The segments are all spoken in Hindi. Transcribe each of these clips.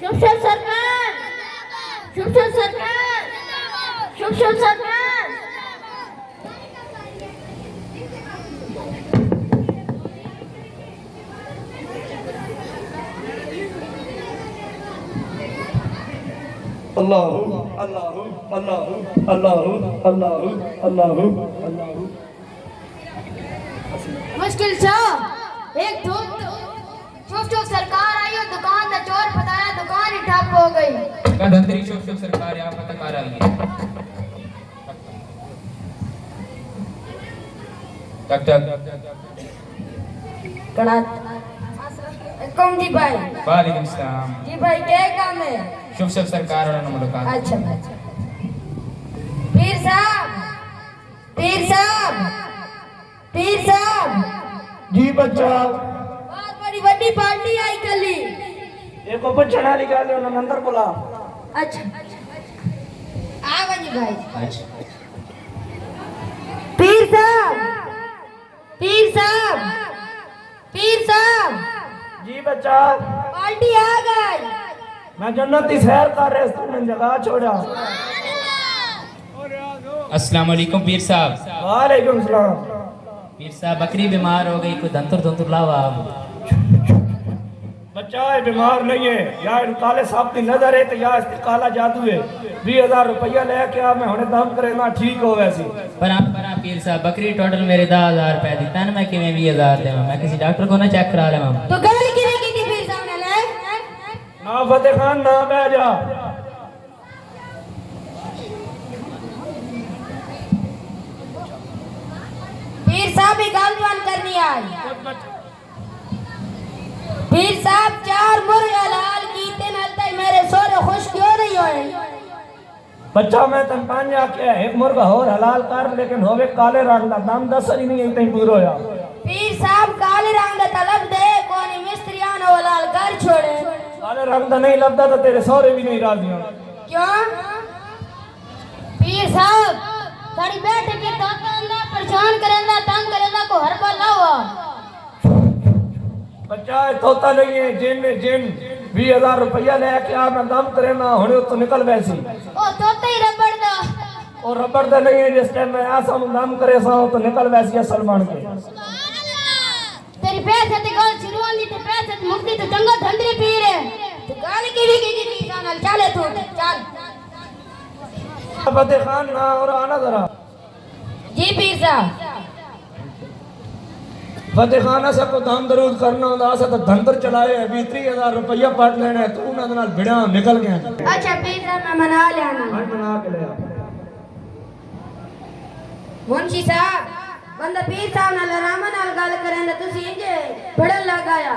शुभ सरकार, शुभ सरकार, शुभ सरकार। अल्लाह अल्लाह अल्लाह अल्लाह अल्लाह अल्लाह अल्लाह। मुश्किल छो एक धूप शुभ सरकार आई और दुकान का चोर फसाया, दुकान ही ठप हो गई। धंधरी शुभ सरकार यहाँ पता कर आई है। टक टक कड़ा कौन जी भाई? वालेकुम सलाम जी भाई क्या काम है? शुभ सरकार और मुलाकात। अच्छा पीर साहब, पीर साहब, पीर साहब। जी बच्चा बहुत बड़ी बड़ी पार्टी आई कली। एक ऊपर चढ़ा निकाले उन्होंने अंदर बोला। अच्छा आवाज भाई। अच्छा पीर साहब, पीर साहब, पीर साहब। जी बच्चा पार्टी आ गई। मैं जन्नती सैर कर रहे तुमने जगह छोड़ा। अस्सलाम वालेकुम पीर साहब। वालेकुम सलाम। पीर साहब बकरी बीमार हो गई, कोई धंतुर धंतुर लावा। बच्चा ये बीमार नहीं है, या काले सांप की नजर है तो या इसकी काला जादू है। 20,000 रुपया लेके आ, मैं हुणे दम करे ना ठीक हो वैसी। पर पीर साहब बकरी टोटल मेरे 10,000 रुपए दी, तन मैं किवें 20,000 देवां? मैं किसी डॉक्टर को ना चेक करा लेवां? तो गल किने की थी पीर साहब ने? ना फतेह खान ना बह जा। पीर साहब ही गालवान करनी आई। पीर साहब 4 मुर्गा लाल कीते नलते मेरे सोरे खुश क्यों नहीं होए? बच्चा मैं तन पांच आके एक मुर्गा और हलाल कर, लेकिन होवे काले रंग दा। दाम 10 ही नहीं तई पूरा होया। पीर साहब काले रंग दा तलब दे, कोनी मिस्त्रियां ने वो लाल कर छोड़े। काले रंग दा नहीं लगता तो तेरे सौरे भी नहीं राजी हों। क्यों? पीर साहब साड़ी बैठ के ताकंदा परेशान करेंदा तंग करेंदा को हर बार लावा। बच्चा तोता नहीं है, जिन है जिन। 20,000 रुपया लेके आ, मैं दम करे ना हुणे तो निकल वैसी। ओ तोता ही रबड़ दा। और रबड़ दा नहीं है, जिस टाइम मैं आसा दम करे सा तो निकल वैसी सलमान के। तेरी पैसे ते गल शुरू वाली ते पैसे ते मुक्ति तो चंगा धंधरे पीर है। तू गाली की नाल चले तू चल। फतेह खान ना और आना जरा। जी पीर साहब। फतेह खान से को दाम दरूद करना होता असा तो धंधर चलाए अभी 30,000 रुपया पट लेना है, तू उन्होंने नाल भिड़ा निकल गया। अच्छा पीर साहब मैं मना लेना। मैं बना के ले आ। मुंशी साहब बंदा पीर साहब नाल आराम नाल गल करेंदा तुसी इंजे बड़ा लगाया।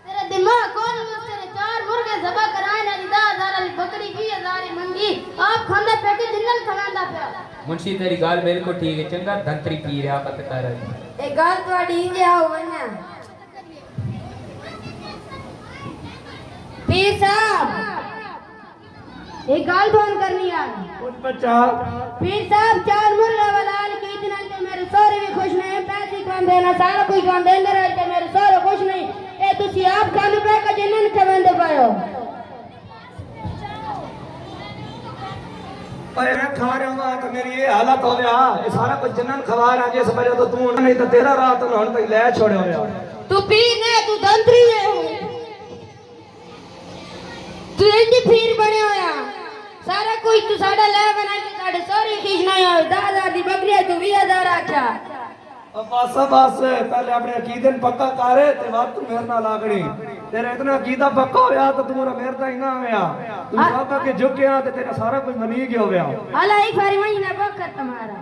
तेरा दिमाग कौन तेरे 4 मुर्गे ज़बह कराए ना 10,000 वाली बकरी 20,000 ही मंगी। आप खांदा पे के जिन्नल खवांदा पे। मुंशी तेरी गाल बिल्कुल ठीक है, चंगा धंतरी पीर है पता कर आई। ए गाल तोड़ी इंजे आओ वन्ना। पीर साहब एक गाल फोन करनी है। कुछ बच्चा पीर साहब 4 मुर्गा वाला के इतना के मेरे सोरे भी खुश नहीं, पैसे कौन देना सारा कुछ कौन देंगे रह के मेरे सोरे खुश नहीं। ए तुसी आप खाने पे का जिन्नन खवेंदे पायो। पर मैं खा रहा हूं तो मेरी ये हालत हो गया। ये सारा कुछ जन्नन खवा रहा जिस वजह तो तू नहीं तो तेरा रात हुन तक ले छोड़े हो। तू पीर ने तू धंतरी है। तू इंदी पीर बने होया सारा कुछ तू साडा ले बना के साडे सोरे खींचना है। 10,000 दी बकरी है तू 20,000 आख्या। अब बस पहले अपने अकीदे पक्का करे ते बात तू मेरे नाल लागणी। तेरा इतना अकीदा पक्का होया तो तू मेरे ता ही ना होया। तू बाबा के झुक गया ते तेरा सारा कुछ मनी गया होया। अला एक बारी महीना बकर तुम्हारा